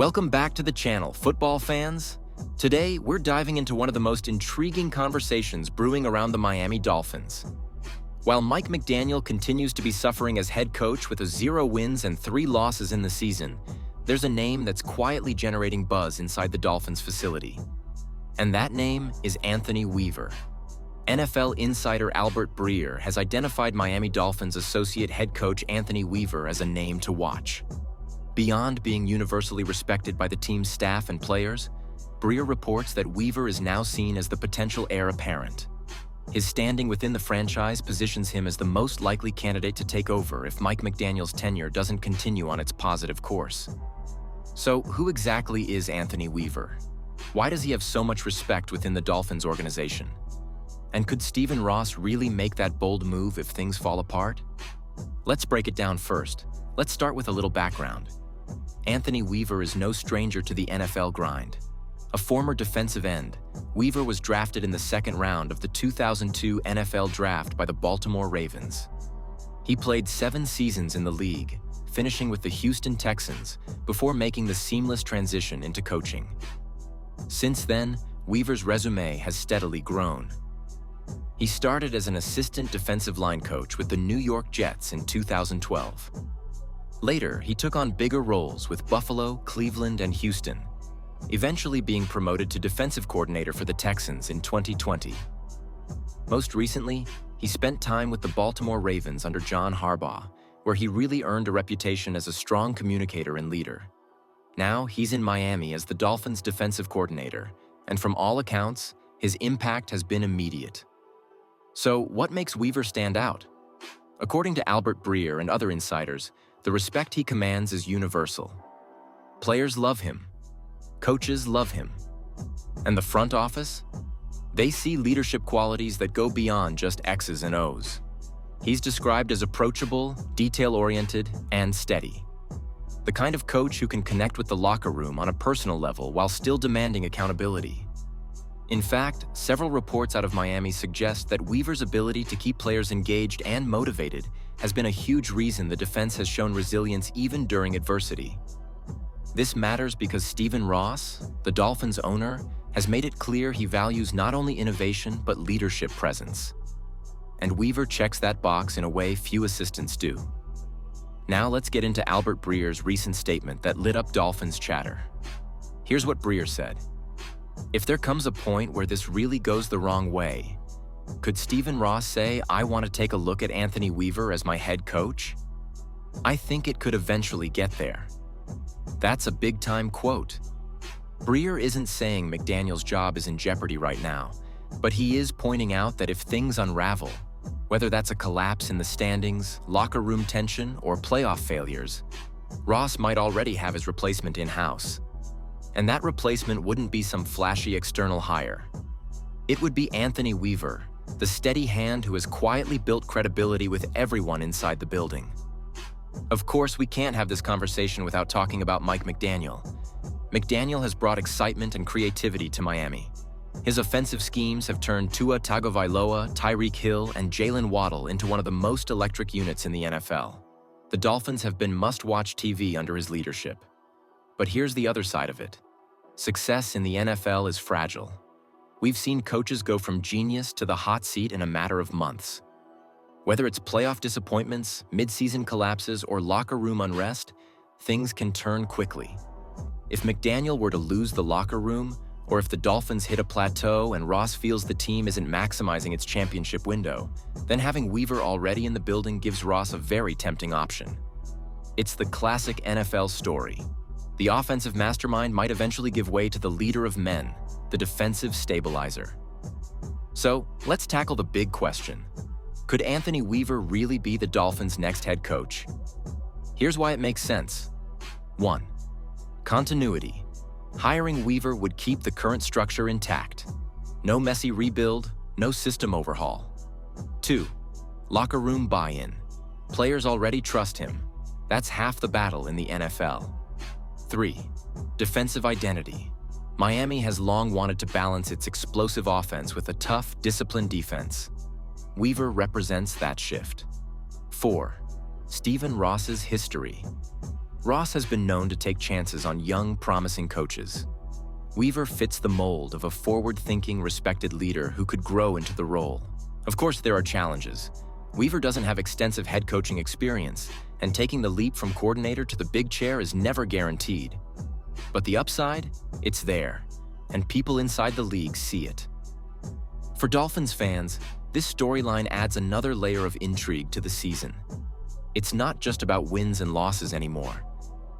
Welcome back to the channel, football fans. Today, we're diving into one of the most intriguing conversations brewing around the Miami Dolphins. While Mike McDaniel continues to be suffering as head coach with 0 wins and 3 losses in the season, there's a name that's quietly generating buzz inside the Dolphins facility. And that name is Anthony Weaver. NFL insider Albert Breer has identified Miami Dolphins associate head coach Anthony Weaver as a name to watch. Beyond being universally respected by the team's staff and players, Breer reports that Weaver is now seen as the potential heir apparent. His standing within the franchise positions him as the most likely candidate to take over if Mike McDaniel's tenure doesn't continue on its positive course. So, who exactly is Anthony Weaver? Why does he have so much respect within the Dolphins organization? And could Stephen Ross really make that bold move if things fall apart? Let's break it down first. Let's start with a little background. Anthony Weaver is no stranger to the NFL grind. A former defensive end, Weaver was drafted in the 2nd round of the 2002 NFL Draft by the Baltimore Ravens. He played 7 seasons in the league, finishing with the Houston Texans before making the seamless transition into coaching. Since then, Weaver's resume has steadily grown. He started as an assistant defensive line coach with the New York Jets in 2012. Later, he took on bigger roles with Buffalo, Cleveland, and Houston, eventually being promoted to defensive coordinator for the Texans in 2020. Most recently, he spent time with the Baltimore Ravens under John Harbaugh, where he really earned a reputation as a strong communicator and leader. Now, he's in Miami as the Dolphins' defensive coordinator, and from all accounts, his impact has been immediate. So, what makes Weaver stand out? According to Albert Breer and other insiders, the respect he commands is universal. Players love him. Coaches love him. And the front office? They see leadership qualities that go beyond just X's and O's. He's described as approachable, detail-oriented, and steady. The kind of coach who can connect with the locker room on a personal level while still demanding accountability. In fact, several reports out of Miami suggest that Weaver's ability to keep players engaged and motivated has been a huge reason the defense has shown resilience even during adversity. This matters because Stephen Ross, the Dolphins' owner, has made it clear he values not only innovation but leadership presence. And Weaver checks that box in a way few assistants do. Now let's get into Albert Breer's recent statement that lit up Dolphins chatter. Here's what Breer said. If there comes a point where this really goes the wrong way, could Stephen Ross say, "I want to take a look at Anthony Weaver as my head coach"? I think it could eventually get there. That's a big-time quote. Breer isn't saying McDaniel's job is in jeopardy right now, but he is pointing out that if things unravel, whether that's a collapse in the standings, locker room tension, or playoff failures, Ross might already have his replacement in-house. And that replacement wouldn't be some flashy external hire. It would be Anthony Weaver, the steady hand who has quietly built credibility with everyone inside the building. Of course, we can't have this conversation without talking about Mike McDaniel. McDaniel has brought excitement and creativity to Miami. His offensive schemes have turned Tua Tagovailoa, Tyreek Hill, and Jalen Waddle into one of the most electric units in the NFL. The Dolphins have been must-watch TV under his leadership. But here's the other side of it. Success in the NFL is fragile. We've seen coaches go from genius to the hot seat in a matter of months. Whether it's playoff disappointments, mid-season collapses, or locker room unrest, things can turn quickly. If McDaniel were to lose the locker room, or if the Dolphins hit a plateau and Ross feels the team isn't maximizing its championship window, then having Weaver already in the building gives Ross a very tempting option. It's the classic NFL story. The offensive mastermind might eventually give way to the leader of men, the defensive stabilizer. So, let's tackle the big question. Could Anthony Weaver really be the Dolphins' next head coach? Here's why it makes sense. 1. Continuity. Hiring Weaver would keep the current structure intact. No messy rebuild, no system overhaul. 2. Locker room buy-in. Players already trust him. That's half the battle in the NFL. 3. Defensive identity. Miami has long wanted to balance its explosive offense with a tough, disciplined defense. Weaver represents that shift. 4. Stephen Ross's history. Ross has been known to take chances on young, promising coaches. Weaver fits the mold of a forward-thinking, respected leader who could grow into the role. Of course, there are challenges. Weaver doesn't have extensive head coaching experience, and taking the leap from coordinator to the big chair is never guaranteed. But the upside? It's there, and people inside the league see it. For Dolphins fans, this storyline adds another layer of intrigue to the season. It's not just about wins and losses anymore.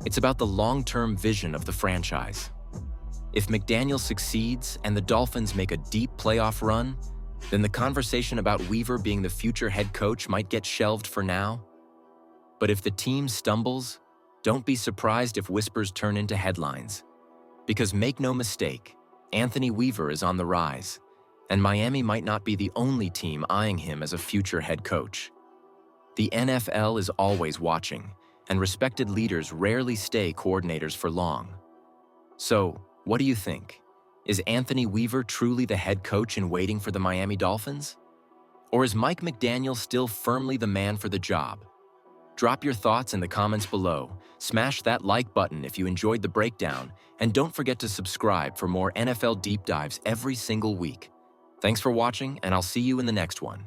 It's about the long-term vision of the franchise. If McDaniel succeeds and the Dolphins make a deep playoff run, then the conversation about Weaver being the future head coach might get shelved for now. But if the team stumbles, don't be surprised if whispers turn into headlines. Because make no mistake, Anthony Weaver is on the rise, and Miami might not be the only team eyeing him as a future head coach. The NFL is always watching, and respected leaders rarely stay coordinators for long. So, what do you think? Is Anthony Weaver truly the head coach in waiting for the Miami Dolphins? Or is Mike McDaniel still firmly the man for the job? Drop your thoughts in the comments below, smash that like button if you enjoyed the breakdown, and don't forget to subscribe for more NFL deep dives every single week. Thanks for watching, and I'll see you in the next one.